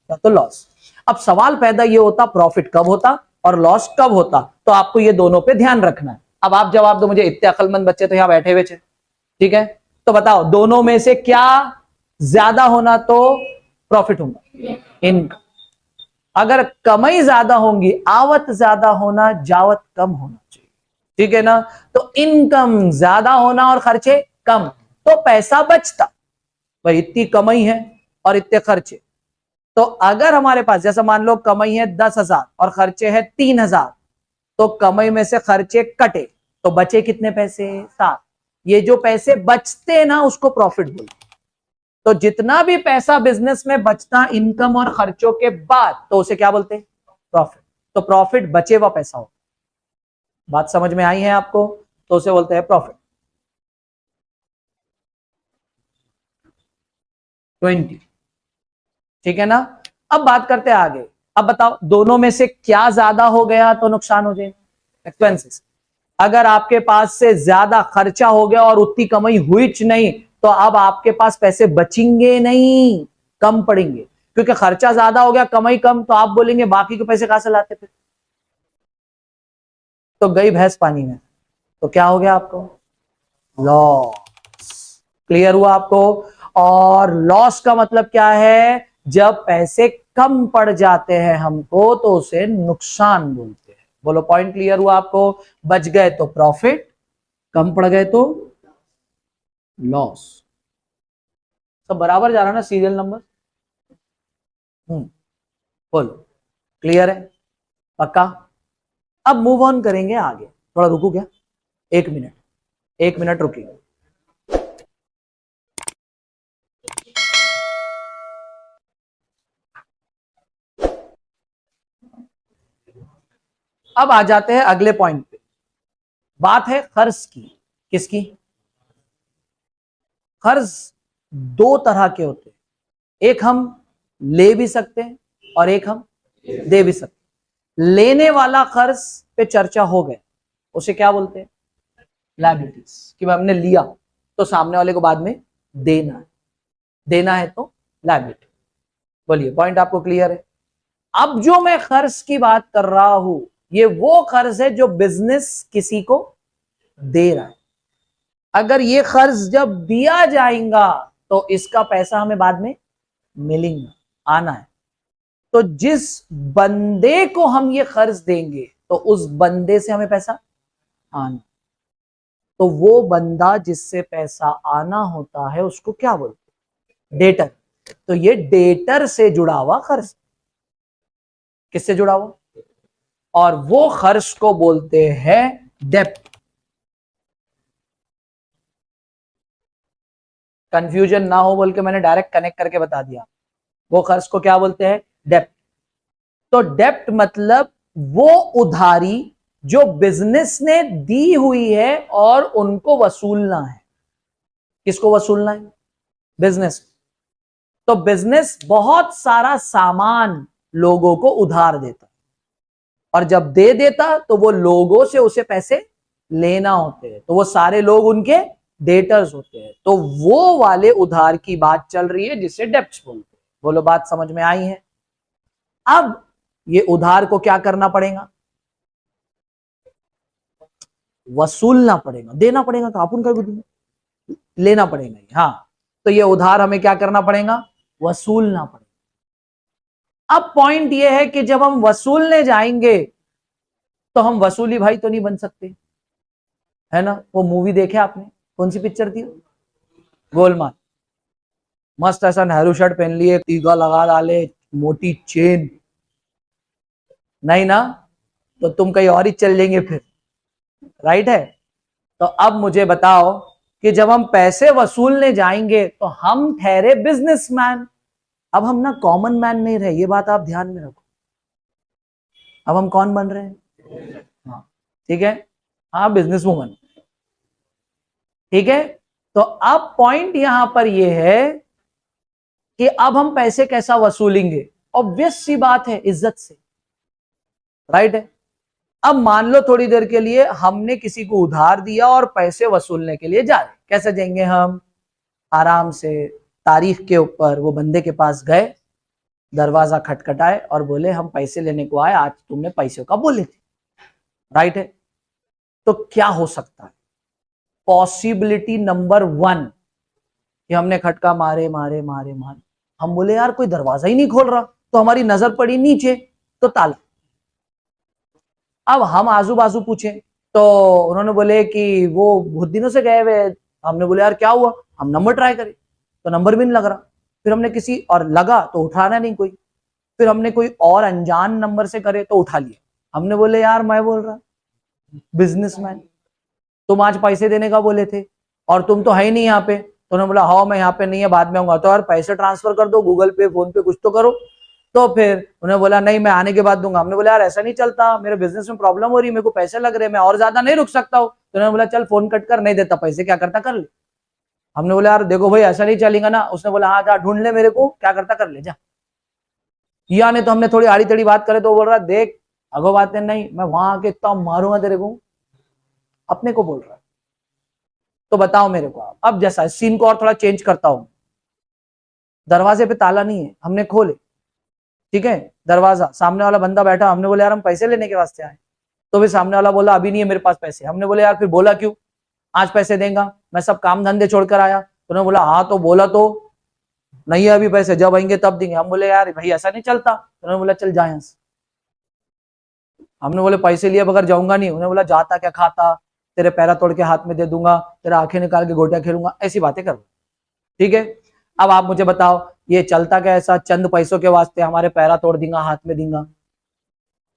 या तो लॉस। अब सवाल पैदा ये होता, प्रॉफिट कब होता और लॉस कब होता? तो आपको ये दोनों पे ध्यान रखना है। अब आप जवाब दो मुझे, इतने अक्लमंद बच्चे तो यहां बैठे हुए थे। ठीक है, तो बताओ दोनों में से क्या ज्यादा होना तो प्रॉफिट होगा? इनकम। अगर कमाई ज्यादा होंगी, आवत ज्यादा होना, जावत कम होना चाहिए। ठीक है ना? तो इनकम ज्यादा होना और खर्चे कम, तो पैसा बचता। भाई इतनी कमाई है और इतने खर्चे, तो अगर हमारे पास जैसा मान लो कमाई है 10,000 और खर्चे है 3,000, तो कमाई में से खर्चे कटे तो बचे कितने पैसे? 7। ये जो पैसे बचते ना उसको प्रॉफिट बोलते। तो जितना भी पैसा बिजनेस में बचता इनकम और खर्चों के बाद, तो उसे क्या बोलते हैं? प्रॉफिट। तो प्रॉफिट बचे हुआ पैसा हो। बात समझ में आई है आपको? तो उसे बोलते हैं प्रॉफिट। 20। ठीक है ना? अब बात करते हैं आगे। अब बताओ दोनों में से क्या ज्यादा हो गया तो नुकसान हो जाएगा? एक्सपेंसेस। अगर आपके पास से ज्यादा खर्चा हो गया और उतनी कमाई हुई नहीं, तो अब आपके पास पैसे बचेंगे नहीं, कम पड़ेंगे। क्योंकि खर्चा ज्यादा हो गया, कमाई कम, तो आप बोलेंगे बाकी के पैसे कहां से लाते फिर? तो गई भैंस पानी में। तो क्या हो गया आपको? लॉस। क्लियर हुआ आपको? और लॉस का मतलब क्या है? जब पैसे कम पड़ जाते हैं हमको तो उसे नुकसान बोलते हैं। बोलो, पॉइंट क्लियर हुआ आपको? बच गए तो प्रॉफिट, कम पड़ गए तो लॉस। सब बराबर जा रहा ना सीरियल नंबर? बोलो, क्लियर है? पक्का? अब मूव ऑन करेंगे आगे। थोड़ा रुको क्या, 1 मिनट, 1 मिनट रुकिए। अब आ जाते हैं अगले पॉइंट पे। बात है कर्ज की। किसकी? कर्ज दो तरह के होते हैं, एक हम ले भी सकते हैं और एक हम दे भी सकते हैं। लेने वाला कर्ज पे चर्चा हो गए, उसे क्या बोलते हैं? लायबिलिटीज। कि हमने लिया तो सामने वाले को बाद में देना है, देना है तो लायबिलिटी। बोलिए, पॉइंट आपको क्लियर है? अब जो मैं खर्च की बात कर रहा हूं, ये वो खर्च है जो बिजनेस किसी को दे रहा है। अगर ये खर्च जब दिया जाएगा तो इसका पैसा हमें बाद में मिलेगा, आना है। तो जिस बंदे को हम ये खर्च देंगे तो उस बंदे से हमें पैसा आना। तो वो बंदा जिससे पैसा आना होता है उसको क्या बोलते हैं? डेटर। तो ये डेटर से जुड़ा हुआ खर्च। किससे जुड़ा हुआ? और वो खर्च को बोलते हैं डेप्ट। कंफ्यूजन ना हो बोल के मैंने डायरेक्ट कनेक्ट करके बता दिया। वो खर्च को क्या बोलते हैं? डेप्ट। तो डेप्ट मतलब वो उधारी जो बिजनेस ने दी हुई है और उनको वसूलना है। किसको वसूलना है? बिजनेस। तो बिजनेस बहुत सारा सामान लोगों को उधार देता, और जब दे देता तो वो लोगों से उसे पैसे लेना होते हैं, तो वो सारे लोग उनके डेटर्स होते हैं। तो वो वाले उधार की बात चल रही है जिसे डेप्ट्स बोलते हैं। बोलो, बात समझ में आई है? अब ये उधार को क्या करना पड़ेगा? वसूलना पड़ेगा, देना पड़ेगा। तो अपन का लेना पड़ेगा। हाँ, तो ये उधार हमें क्या करना पड़ेगा? वसूलना पड़ेगा। अब पॉइंट ये है कि जब हम वसूलने जाएंगे तो हम वसूली भाई तो नहीं बन सकते, है ना? वो मूवी देखे आपने? कौन सी पिक्चर थी? गोलमाल। मस्त ऐसा नेहरू शर्ट पहन लिए, टीका लगा डाले, मोटी चेन। नहीं ना? तो तुम कहीं और ही चल जाएंगे फिर। राइट है? तो अब मुझे बताओ कि जब हम पैसे वसूलने जाएंगे तो हम ठहरे बिजनेसमैन। अब हम ना कॉमन मैन नहीं रहे, ये बात आप ध्यान में रखो। अब हम कौन बन रहे हैं? हाँ, ठीक है। हाँ, बिजनेस वूमन। ठीक है। तो अब पॉइंट यहां पर यह है कि अब हम पैसे कैसा वसूलेंगे? ऑब्वियस सी बात है, इज्जत से। राइट है? अब मान लो थोड़ी देर के लिए हमने किसी को उधार दिया और पैसे वसूलने के लिए जा रहे। कैसे जाएंगे हम? आराम से तारीख के ऊपर वो बंदे के पास गए, दरवाजा खटखटाए और बोले हम पैसे लेने को आए, आज तुमने पैसे का बोले थे। राइट है? तो क्या हो सकता है? पॉसिबिलिटी नंबर 1 कि हमने खटका मारे मारे मारे मारे, हम बोले यार कोई दरवाजा ही नहीं खोल रहा, तो हमारी नजर पड़ी नीचे तो ताला। अब हम आजू बाजू पूछे तो उन्होंने बोले कि वो बहुत दिनों से गए हुए। हमने बोले यार क्या हुआ? हम नंबर ट्राई करें तो नंबर भी नहीं लग रहा। फिर हमने किसी और लगा तो उठाना नहीं कोई। फिर हमने कोई और अनजान नंबर से करे तो उठा लिया। हमने बोले यार मैं बोल रहा बिजनेसमैन, तुम आज पैसे देने का बोले थे और तुम तो है ही नहीं यहाँ पे। तो उन्होंने बोला हाँ मैं यहाँ पे नहीं है, बाद में आऊंगा। तो यार पैसे ट्रांसफर कर दो, गूगल पे फोन पे कुछ तो करो। तो फिर उन्होंने बोला नहीं मैं आने के बाद दूंगा। हमने बोला यार ऐसा नहीं चलता, मेरे बिजनेस में प्रॉब्लम हो रही है, मेरे को पैसे लग रहे हैं, मैं और ज्यादा नहीं रुक सकता हूँ। तो उन्होंने बोला चल फोन कट कर, नहीं देता पैसे, क्या करता कर ले। हमने बोला यार देखो भाई ऐसा नहीं चलेगा ना। उसने बोला हाँ जा ढूंढ ले मेरे को, क्या करता कर ले जा। या नहीं तो हमने थोड़ी आड़ी तड़ी बात करे तो बोल रहा देख अगो बातें नहीं, मैं वहां आके इतना मारूंगा तेरे को। अपने को बोल रहा है। तो बताओ मेरे को अब जैसा सीन को और थोड़ा चेंज करता हूं। दरवाजे पे ताला नहीं है, हमने खोले, ठीक है, दरवाजा, सामने वाला बंदा बैठा। हमने बोला यार हम पैसे लेने के वास्ते आए। तो फिर सामने वाला बोला अभी नहीं है मेरे पास पैसे। हमने बोले यार फिर बोला क्यों? आज पैसे देगा, मैं सब काम धंधे छोड़कर आया। तो उन्होंने बोला हाँ तो बोला तो नहीं है अभी पैसे, जब आएंगे तब देंगे। हम बोले यार भाई ऐसा नहीं चलता। तो उन्होंने बोला चल जा यहाँ से। हमने बोले पैसे लिए बगैर जाऊंगा नहीं। उन्होंने बोला जाता क्या खाता, तेरे पैरा तोड़ के हाथ में दे दूंगा, तेरा आंखें निकाल के गोटियां खेलूंगा, ऐसी बातें करो। ठीक है। अब आप मुझे बताओ ये चलता क्या? ऐसा चंद पैसों के वास्ते हमारे पैरा तोड़ देगा, हाथ में देगा।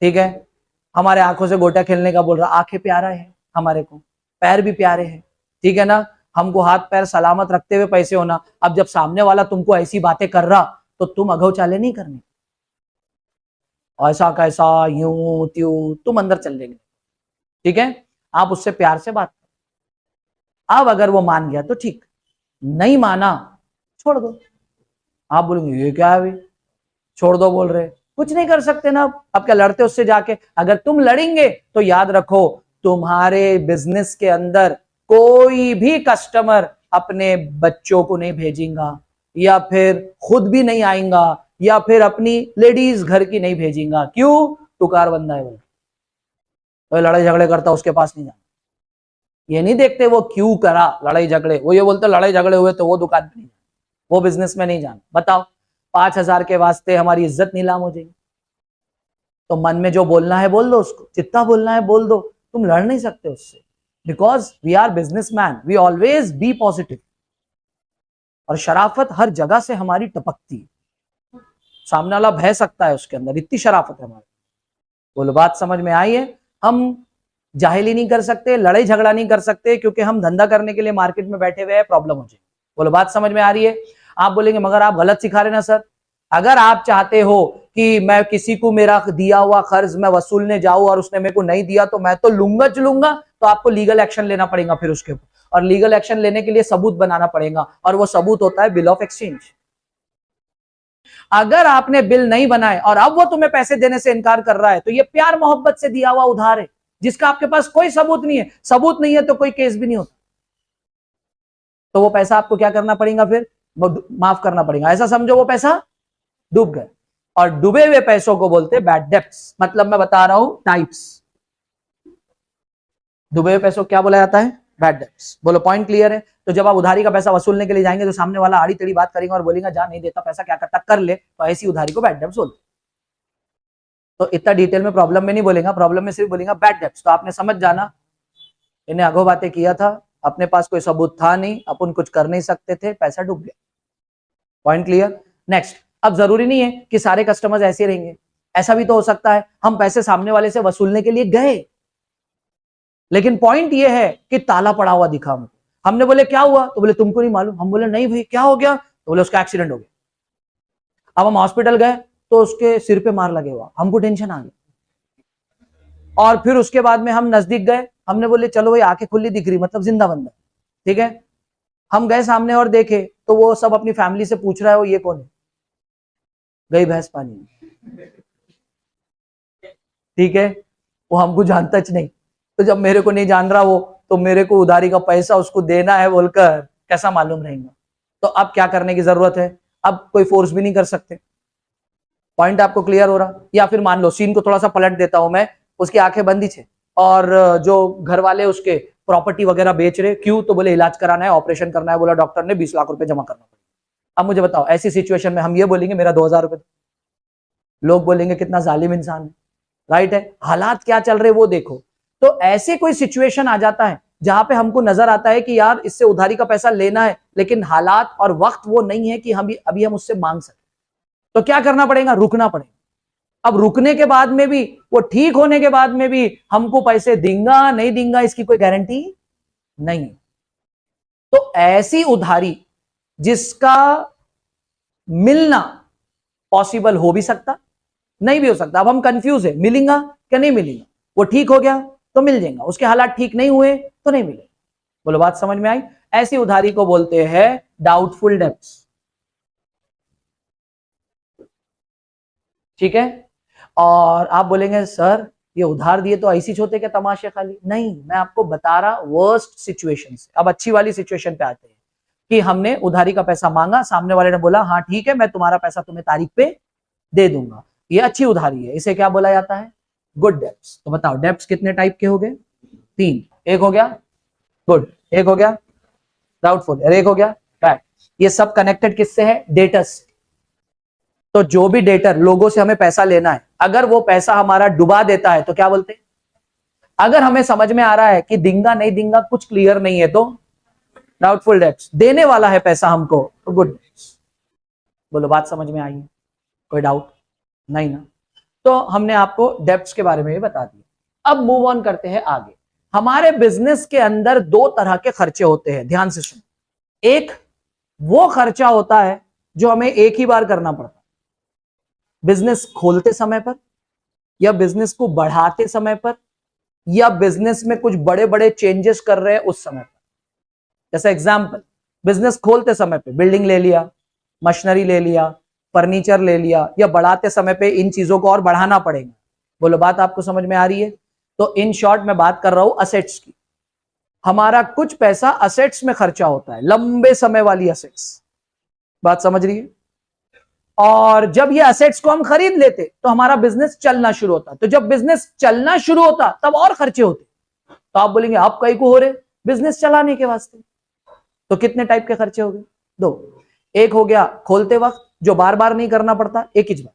ठीक है। हमारे आंखों से गोटियां खेलने का बोल रहा। आंखें प्यारा है हमारे को, पैर भी प्यारे हैं, ठीक है ना? हमको हाथ पैर सलामत रखते हुए पैसे होना। अब जब सामने वाला तुमको ऐसी बातें कर रहा तो तुम अघव चाले नहीं करने, ऐसा कैसा यूं त्यों, तुम अंदर चल देंगे। ठीक है। आप उससे प्यार से बात करो। अब अगर वो मान गया तो ठीक, नहीं माना छोड़ दो। आप बोलेंगे ये क्या है भाई, छोड़ दो बोल रहे, कुछ नहीं कर सकते ना। अब क्या लड़ते उससे जाके? अगर तुम लड़ेंगे तो याद रखो तुम्हारे बिजनेस के अंदर कोई भी कस्टमर अपने बच्चों को नहीं भेजूंगा, या फिर खुद भी नहीं आएगा, या फिर अपनी लेडीज घर की नहीं भेजूंगा। क्यों? टुकार बंदा है, बोल तो लड़ाई झगड़े करता उसके पास नहीं जाना। ये नहीं देखते वो क्यों करा लड़ाई झगड़े, वो ये बोलते लड़ाई झगड़े हुए तो वो दुकान पे नहीं जाना, वो बिजनेस में नहीं जाना। बताओ 5,000 के वास्ते हमारी इज्जत नीलाम हो जाएगी। तो मन में जो बोलना है बोल दो, उसको जितना बोलना है बोल दो, तुम लड़ नहीं सकते उससे, because we are businessmen, we always be positive. और शराफत हर जगह से हमारी टपकती है, सामने वाला बह सकता है, उसके अंदर इतनी शराफत है हमारी। बोलो बात समझ में आई है? हम जाहिली नहीं कर सकते, लड़ाई झगड़ा नहीं कर सकते, क्योंकि हम धंधा करने के लिए मार्केट में बैठे हुए हैं, प्रॉब्लम हो जाए। बोलो बात समझ में आ रही है? आप बोलेंगे मगर आप गलत सिखा रहे ना सर। अगर आप चाहते हो कि मैं किसी को मेरा दिया हुआ कर्ज मैं वसूलने जाऊं और उसने मेरे को नहीं दिया तो मैं तो लूंगा, तो आपको लीगल एक्शन लेना पड़ेगा फिर उसके ऊपर, और लीगल एक्शन लेने के लिए सबूत बनाना पड़ेगा, और वो सबूत होता है बिल ऑफ एक्सचेंज। अगर आपने बिल नहीं बनाए और अब वो तुम्हें पैसे देने से इनकार कर रहा है, तो ये प्यार मोहब्बत से दिया हुआ उधार है, जिसका आपके पास कोई सबूत नहीं है। सबूत नहीं है तो कोई केस भी नहीं होता। तो वो पैसा आपको क्या करना पड़ेगा? फिर माफ करना पड़ेगा। ऐसा समझो वो पैसा डूब गए, और डूबे हुए पैसों को बोलते हैं बैड डेब्ट्स। मतलब मैं बता रहा हूं टाइप्स। डूबे हुए पैसों क्या बोला जाता है? Bad debts. बोलो पॉइंट क्लियर है? तो जब आप उधारी का पैसा वसूलने के लिए जाएंगे तो सामने वाला आड़ी टेढ़ी बात करेगा और बोलेगा जा नहीं देता पैसा, क्या करता कर ले, तो ऐसी उधारी को बैड डेब्ट्स बोलते। तो इतना डिटेल में प्रॉब्लम में नहीं बोलेगा, प्रॉब्लम में सिर्फ बोलेगा बैड डेब्ट्स। तो आपने समझ जाना इन्हें अगो बातें किया था, अपने पास कोई सबूत था नहीं, अपन कुछ कर नहीं सकते थे, पैसा डूब गया। Point clear? नेक्स्ट, अब जरूरी नहीं है कि सारे कस्टमर्स ऐसे रहेंगे। ऐसा भी तो हो सकता है हम पैसे सामने वाले से वसूलने के लिए गए, लेकिन पॉइंट ये है कि ताला पड़ा हुआ दिखा हमको। हमने बोले क्या हुआ, तो बोले तुमको नहीं मालूम। हम बोले नहीं भाई क्या हो गया, तो बोले उसका एक्सीडेंट हो गया। अब हम हॉस्पिटल गए तो उसके सिर पे मार लगे हुआ, हमको टेंशन आ गया। और फिर उसके बाद में हम नजदीक गए, हमने बोले चलो भाई आंखें खुली दिख रही, मतलब जिंदा बंदा, ठीक है। हम गए सामने और देखे तो वो सब अपनी फैमिली से पूछ रहा है वो ये कौन है, गई भैंस पानी में, ठीक है। वो हमको जानता च नहीं, तो जब मेरे को नहीं जान रहा वो, तो मेरे को उधारी का पैसा उसको देना है बोलकर कैसा मालूम रहेगा। तो अब क्या करने की जरूरत है? अब कोई फोर्स भी नहीं कर सकते। पॉइंट आपको क्लियर हो रहा? या फिर मान लो सीन को थोड़ा सा पलट देता हूं मैं, उसकी आंखें बंदी थे और जो घर वाले उसके प्रॉपर्टी वगैरह बेच रहे, क्यों, तो बोले इलाज कराना है, ऑपरेशन करना है, बोला डॉक्टर ने 20 लाख रुपए जमा करना पड़ेगा। अब मुझे बताओ ऐसी सिचुएशन में हम ये बोलेंगे मेरा 2,000 रुपए, लोग बोलेंगे कितना जालिम इंसान है, राइट है। हालात क्या चल रहे वो देखो। तो ऐसे कोई सिचुएशन आ जाता है जहां पे हमको नजर आता है कि यार इससे उधारी का पैसा लेना है, लेकिन हालात और वक्त वो नहीं है कि हम अभी हम उससे मांग सके, तो क्या करना पड़ेगा? रुकना पड़ेगा। अब रुकने के बाद में भी, वो ठीक होने के बाद में भी हमको पैसे देंगा नहीं देंगा इसकी कोई गारंटी नहीं। तो ऐसी उधारी जिसका मिलना पॉसिबल हो भी सकता, नहीं भी हो सकता। अब हम कंफ्यूज है, मिलेगा क्या नहीं मिलेगा। वो ठीक हो गया तो मिल जाएगा, उसके हालात ठीक नहीं हुए तो नहीं मिलेगा। बोलो बात समझ में आई? ऐसी उधारी को बोलते हैं डाउटफुल डेब्ट्स, ठीक है। और आप बोलेंगे सर ये उधार दिए तो ऐसी होते क्या तमाशे खाली? नहीं, मैं आपको बता रहा वर्स्ट सिचुएशन से। अब अच्छी वाली सिचुएशन पे आते हैं कि हमने उधारी का पैसा मांगा, सामने वाले ने बोला हाँ ठीक है मैं तुम्हारा पैसा तुम्हें तारीख पे दे दूंगा, ये अच्छी उधारी है, इसे क्या बोला जाता है? Good debts. तो बताओ डेब्ट्स कितने टाइप के हो गए? 3। एक हो गया गुड, एक हो गया डाउटफुल, और एक हो गया बैड। ये सब कनेक्टेड किससे है? डेटर्स। तो जो भी डेटर लोगों से हमें पैसा लेना है, अगर वो पैसा हमारा डुबा देता है तो क्या बोलते हैं? अगर हमें समझ में आ रहा है कि देंगा नहीं देंगा कुछ क्लियर नहीं है तो डाउटफुल डेब्ट्स। देने वाला है पैसा हमको तो गुड डेब्ट्स। बोलो बात समझ में आई है? कोई डाउट नहीं ना? तो हमने आपको डेब्ट्स के बारे में भी बता दिया। अब मूव ऑन करते हैं आगे। हमारे बिजनेस के अंदर 2 तरह के खर्चे होते हैं, ध्यान से सुनो। एक वो खर्चा होता है जो हमें एक ही बार करना पड़ता है, बिजनेस खोलते समय पर, या बिजनेस को बढ़ाते समय पर, या बिजनेस में कुछ बड़े बड़े चेंजेस कर रहे हैं उस समय पर। जैसे एग्जांपल, बिजनेस खोलते समय पे बिल्डिंग ले लिया, मशीनरी ले लिया, फर्नीचर ले लिया, या बढ़ाते समय पे इन चीजों को और बढ़ाना पड़ेगा। बोलो बात आपको समझ में आ रही है? तो इन शॉर्ट मैं बात कर रहा हूं असेट्स की। हमारा कुछ पैसा असेट्स में खर्चा होता है, लंबे समय वाली असेट्स, बात समझ रही है। और जब ये असेट्स को हम खरीद लेते तो हमारा बिजनेस चलना शुरू होता, तो जब बिजनेस चलना शुरू होता तब और खर्चे होते। तो आप बोलेंगे आप कई को हो रहे, बिजनेस चलाने के वास्ते। तो कितने टाइप के खर्चे हो गए? दो। एक हो गया खोलते वक्त जो बार बार नहीं करना पड़ता, एक ही बार,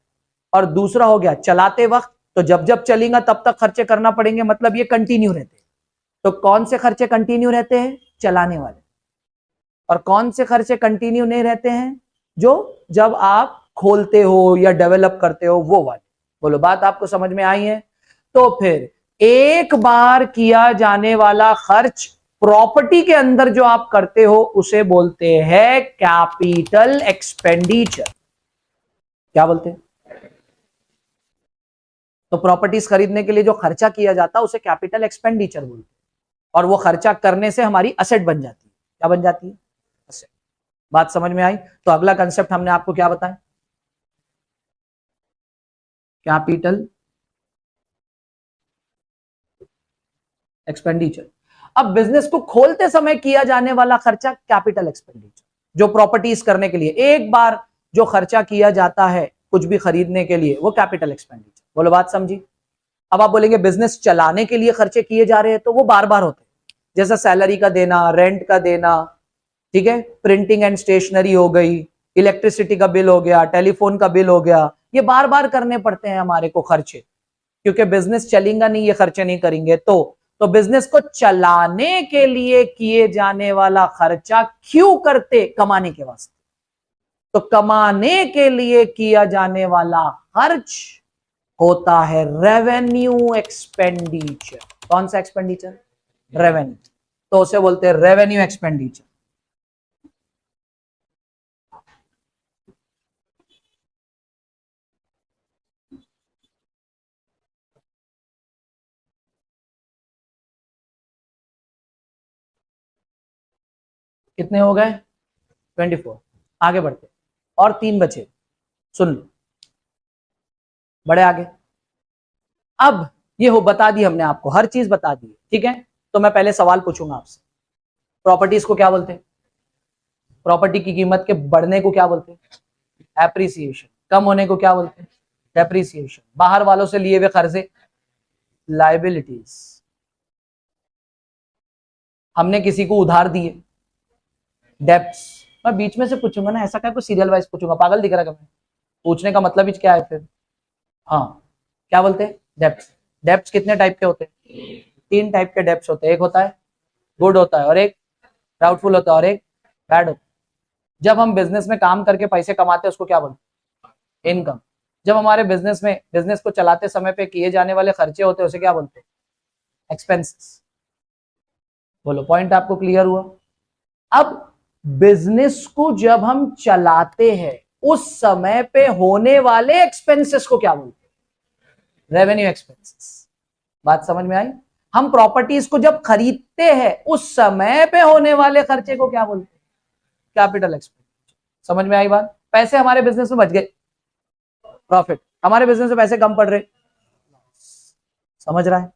और दूसरा हो गया चलाते वक्त, तो जब जब चलेगा तब तक खर्चे करना पड़ेंगे, मतलब ये कंटिन्यू रहते हैं। तो कौन से खर्चे कंटिन्यू रहते हैं? चलाने वाले। और कौन से खर्चे कंटिन्यू नहीं रहते हैं? जो जब आप खोलते हो या डेवलप करते हो वो वाले। बोलो बात आपको समझ में आई है? तो फिर एक बार किया जाने वाला खर्च प्रॉपर्टी के अंदर जो आप करते हो उसे बोलते हैं कैपिटल एक्सपेंडिचर। क्या बोलते हैं? तो प्रॉपर्टीज खरीदने के लिए जो खर्चा किया जाता है उसे कैपिटल एक्सपेंडिचर बोलते हैं, और वो खर्चा करने से हमारी असेट बन जाती है। क्या बन जाती है? असेट। बात समझ में आई? तो अगला कंसेप्ट हमने आपको क्या बताया? Capital expenditure. अब बिजनेस को खोलते समय किया जाने वाला खर्चा कैपिटल एक्सपेंडिचर, जो प्रॉपर्टीज करने के लिए एक बार जो खर्चा किया जाता है कुछ भी खरीदने के लिए, वो कैपिटल एक्सपेंडिचर। बोलो बात समझी? अब आप बोलेंगे बिजनेस चलाने के लिए खर्चे किए जा रहे हैं तो वो बार बार होते हैं, जैसे सैलरी का देना, रेंट का देना, ठीक है, प्रिंटिंग एंड स्टेशनरी हो गई, इलेक्ट्रिसिटी का बिल हो गया, टेलीफोन का बिल हो गया, ये बार बार करने पड़ते हैं हमारे को खर्चे, क्योंकि बिजनेस चलेगा नहीं ये खर्चे नहीं करेंगे तो बिजनेस को चलाने के लिए किए जाने वाला खर्चा क्यों करते? कमाने के वास्ते। तो कमाने के लिए किया जाने वाला खर्च होता है रेवेन्यू एक्सपेंडिचर। कौन सा एक्सपेंडिचर? रेवेन्यू। तो उसे बोलते हैं रेवेन्यू एक्सपेंडिचर। कितने हो गए? 24। आगे बढ़ते, और 3 बचे, सुन लो, बड़े आगे। अब ये हो बता दी हमने आपको, हर चीज बता दी, ठीक है। तो मैं पहले सवाल पूछूंगा आपसे, प्रॉपर्टीज को क्या बोलते हैं? प्रॉपर्टी की कीमत के बढ़ने को क्या बोलते हैं? एप्रिसिएशन। कम होने को क्या बोलते हैं? डेप्रिसिएशन। बाहर वालों से लिए हुए कर्जे, लाइबिलिटीज। हमने किसी को उधार दिए, डेप्ट्स। मैं बीच में से पूछूंगा ना, ऐसा क्या कोई सीरियल वाइज पूछूंगा? पागल दिख रहा है? पूछने का मतलब ही क्या है फिर? हाँ, क्या बोलते हैं? डेप्ट्स। डेप्ट्स कितने टाइप के होते हैं? 3 टाइप के डेप्ट्स होते हैं। एक होता है गुड होता है, और एक डाउटफुल होता है, और एक बैड होता है। जब हम बिजनेस में काम करके पैसे कमाते हैं उसको क्या बोलते हैं? इनकम। जब हमारे बिजनेस में, बिजनेस को चलाते समय पे किए जाने वाले खर्चे होते हैं उसे क्या बोलते हैं? एक्सपेंसेस। बोलो पॉइंट आपको क्लियर हुआ? अब बिजनेस को जब हम चलाते हैं उस समय पे होने वाले एक्सपेंसेस को क्या बोलते हैं? Revenue expenses. बात समझ में आई? हम प्रॉपर्टीज को जब खरीदते हैं उस समय पे होने वाले खर्चे को क्या बोलते हैं? Capital expenditure. समझ में आई बात? पैसे हमारे बिजनेस में बच गए, प्रॉफिट। हमारे बिजनेस में पैसे कम पड़ रहे, समझ रहा है?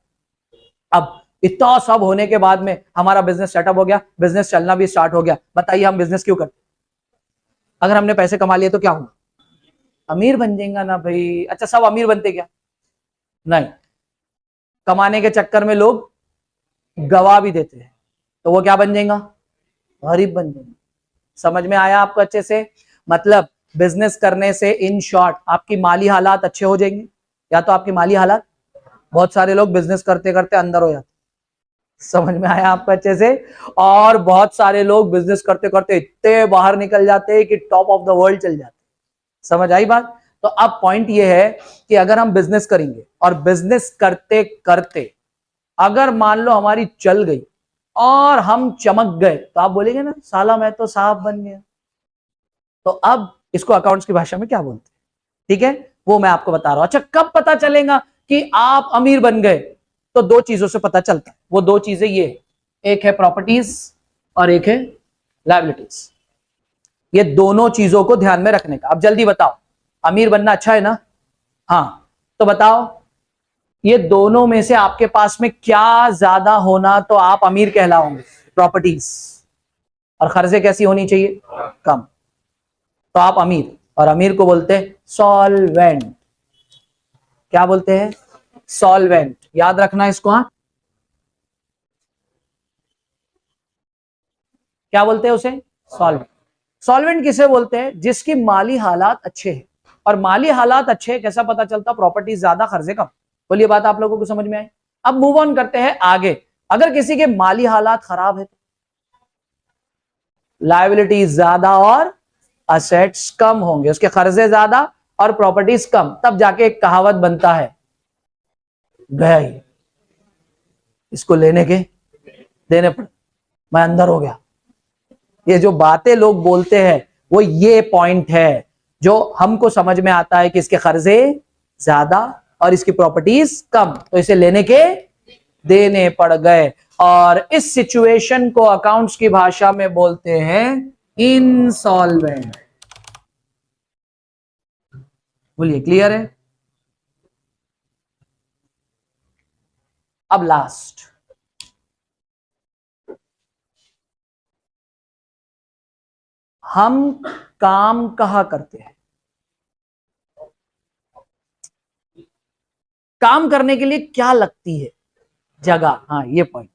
अब इतना सब होने के बाद में हमारा बिजनेस सेटअप हो गया, बिजनेस चलना भी स्टार्ट हो गया। बताइए हम बिजनेस क्यों करते? अगर हमने पैसे कमा लिए तो क्या होगा? अमीर बन जाएगा ना भाई। अच्छा, सब अमीर बनते क्या? नहीं, कमाने के चक्कर में लोग गवा भी देते हैं, तो वो क्या बन जाएगा? गरीब बन जाएंगे। समझ में आया आपको अच्छे से? मतलब बिजनेस करने से इन शॉर्ट आपकी माली हालात अच्छे हो जाएंगे, या तो आपकी माली हालात, बहुत सारे लोग बिजनेस करते करते अंदर हो जाते, समझ में आया आपको अच्छे से? और बहुत सारे लोग बिजनेस करते करते इतने बाहर निकल जाते हैं कि टॉप ऑफ द वर्ल्ड चल जाते। समझ आई बात? तो अब पॉइंट ये है कि अगर हम बिजनेस करेंगे और बिजनेस करते करते अगर मान लो हमारी चल गई और हम चमक गए, तो आप बोलेंगे ना साला मैं तो साहब बन गया। तो अब इसको अकाउंट्स की भाषा में क्या बोलते हैं? ठीक है, वो मैं आपको बता रहा हूं। अच्छा, कब पता चलेगा कि आप अमीर बन गए? तो 2 चीजों से पता चलता है। वो 2 चीजें ये है, एक है प्रॉपर्टीज और एक है लायबिलिटीज। ये दोनों चीजों को ध्यान में रखने का। अब जल्दी बताओ, अमीर बनना अच्छा है ना? हाँ, तो बताओ ये दोनों में से आपके पास में क्या ज्यादा होना तो आप अमीर कहलाओगे, प्रॉपर्टीज, और खर्चे कैसी होनी चाहिए, कम, तो आप अमीर। और अमीर को बोलते हैं सॉल्वेंट। क्या बोलते हैं, सॉल्वेंट। याद रखना इसको। हाँ, क्या बोलते हैं उसे, सॉल्वेंट। सॉल्वेंट किसे बोलते हैं, जिसकी माली हालात अच्छे हैं। और माली हालात अच्छे कैसा पता चलता, प्रॉपर्टी ज्यादा खर्चे कम। बोलिए बात आप लोगों को समझ में आई। अब मूव ऑन करते हैं आगे। अगर किसी के माली हालात खराब है, लायबिलिटी ज्यादा और असेट्स कम होंगे, उसके कर्जे ज्यादा और प्रॉपर्टीज कम, तब जाके एक कहावत बनता है, गया ही, इसको लेने के देने पड़े, मैं अंदर हो गया। ये जो बातें लोग बोलते हैं वो ये पॉइंट है जो हमको समझ में आता है कि इसके कर्जे ज्यादा और इसकी प्रॉपर्टीज कम, तो इसे लेने के देने पड़ गए। और इस सिचुएशन को अकाउंट्स की भाषा में बोलते हैं इंसॉल्वेंट। बोलिए क्लियर है। अब लास्ट, हम काम कहां करते हैं, काम करने के लिए क्या लगती है, जगह। हाँ, ये पॉइंट,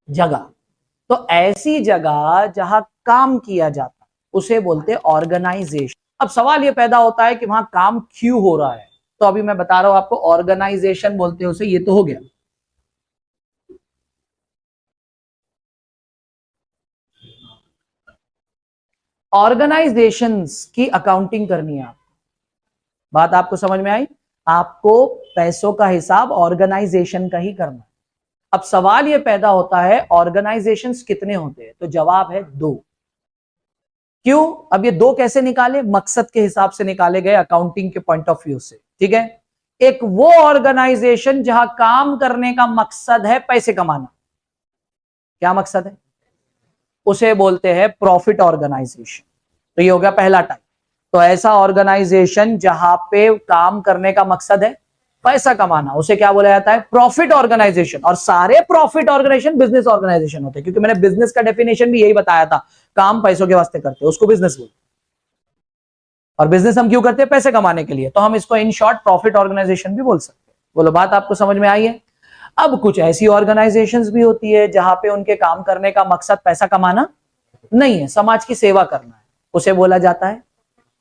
जगह। तो ऐसी जगह जहां काम किया जाता है उसे बोलते हैं ऑर्गेनाइजेशन। अब सवाल ये पैदा होता है कि वहां काम क्यों हो रहा है, तो अभी मैं बता रहा हूं आपको, ऑर्गेनाइजेशन बोलते हैं उसे। ये तो हो गया। ऑर्गेनाइजेशंस की अकाउंटिंग करनी है आप, बात आपको समझ में आई। आपको पैसों का हिसाब ऑर्गेनाइजेशन का ही करना है। अब सवाल यह पैदा होता है ऑर्गेनाइजेशंस कितने होते हैं, तो जवाब है 2। क्यों, अब ये 2 कैसे निकाले, मकसद के हिसाब से निकाले गए अकाउंटिंग के पॉइंट ऑफ व्यू से, ठीक है। एक वो ऑर्गेनाइजेशन जहां काम करने का मकसद है पैसे कमाना, क्या मकसद है, उसे बोलते हैं प्रॉफिट ऑर्गेनाइजेशन। तो ये हो गया पहला टाइप। तो ऐसा ऑर्गेनाइजेशन जहां पे काम करने का मकसद है पैसा कमाना, उसे क्या बोला जाता है, प्रॉफिट ऑर्गेनाइजेशन। और सारे प्रॉफिट ऑर्गेनाइजेशन बिजनेस ऑर्गेनाइजेशन होते हैं, क्योंकि मैंने बिजनेस का डेफिनेशन भी यही बताया था, काम पैसों के वास्ते करते हैं उसको बिजनेस बोलते हैं। और बिजनेस हम क्यों करते हैं, पैसे कमाने के लिए, तो हम इसको इन शॉर्ट प्रॉफिट ऑर्गेनाइजेशन भी बोल सकते हैं। बोलो बात आपको समझ में आई है। अब कुछ ऐसी ऑर्गेनाइजेशंस भी होती है जहां पे उनके काम करने का मकसद पैसा कमाना नहीं है, समाज की सेवा करना है, उसे बोला जाता है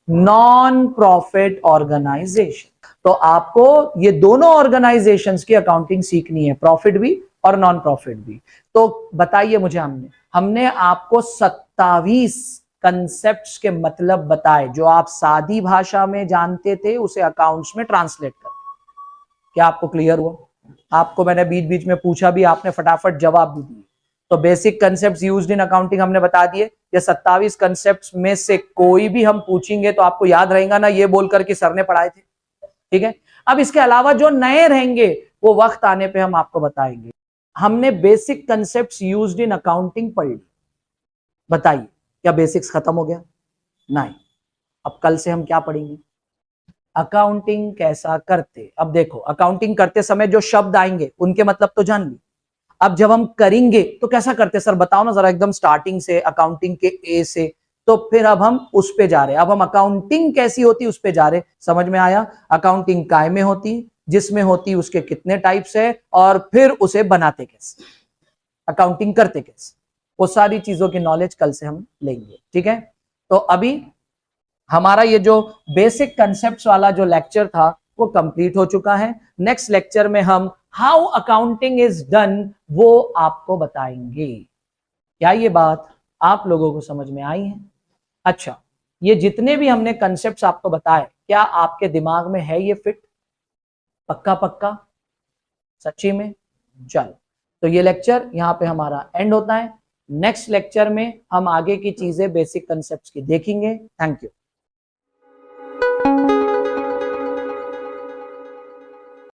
नॉन प्रॉफिट ऑर्गेनाइजेशन। तो आपको ये दोनों ऑर्गेनाइजेशंस की अकाउंटिंग सीखनी है, प्रॉफिट भी और नॉन प्रॉफिट भी। तो बताइए मुझे, हमने आपको 27 कंसेप्ट्स के मतलब बताए, जो आप सादी भाषा में जानते थे उसे अकाउंट्स में ट्रांसलेट कर। क्या आपको क्लियर हुआ? आपको मैंने बीच बीच में पूछा भी, आपने फटाफट जवाब भी दिए। तो basic concepts used in accounting हमने बता दिए। ये 27 कंसेप्ट्स में से कोई भी हम पूछेंगे तो आपको याद रहेगा ना, ये बोलकर कि सर ने पढ़ाए थे, ठीक है। अब इसके अलावा जो नए रहेंगे वो वक्त आने पे हम आपको बताएंगे। हमने basic concepts used in accounting पढ़ ली, बताइए क्या बेसिक्स खत्म हो गया? नहीं। अब कल से हम क्या पढ़ेंगे, अकाउंटिंग कैसा करते। अब देखो, अकाउंटिंग करते समय जो शब्द आएंगे उनके मतलब तो जान ली। अब जब हम करेंगे तो कैसा करते सर, बताओ ना जरा, एकदम स्टार्टिंग से, अकाउंटिंग के ए से। तो फिर अब हम उस पे जा रहे, अब हम अकाउंटिंग कैसी होती उस पे जा रहे। समझ में आया? अकाउंटिंग काय में होती, जिसमें होती, उसके कितने टाइप्स है, और फिर उसे बनाते कैसे, अकाउंटिंग करते कैसे, वो सारी चीजों की नॉलेज कल से हम लेंगे, ठीक है। तो अभी हमारा ये जो बेसिक कंसेप्ट्स वाला जो लेक्चर था वो कंप्लीट हो चुका है। नेक्स्ट लेक्चर में हम हाउ अकाउंटिंग इज डन वो आपको बताएंगे। क्या ये बात आप लोगों को समझ में आई है? अच्छा, ये जितने भी हमने कंसेप्ट्स आपको बताए, क्या आपके दिमाग में है ये फिट? पक्का पक्का, सच्ची में? चलो, तो ये लेक्चर यहाँ पे हमारा एंड होता है। नेक्स्ट लेक्चर में हम आगे की चीजें बेसिक कंसेप्ट्स की देखेंगे। Thank you.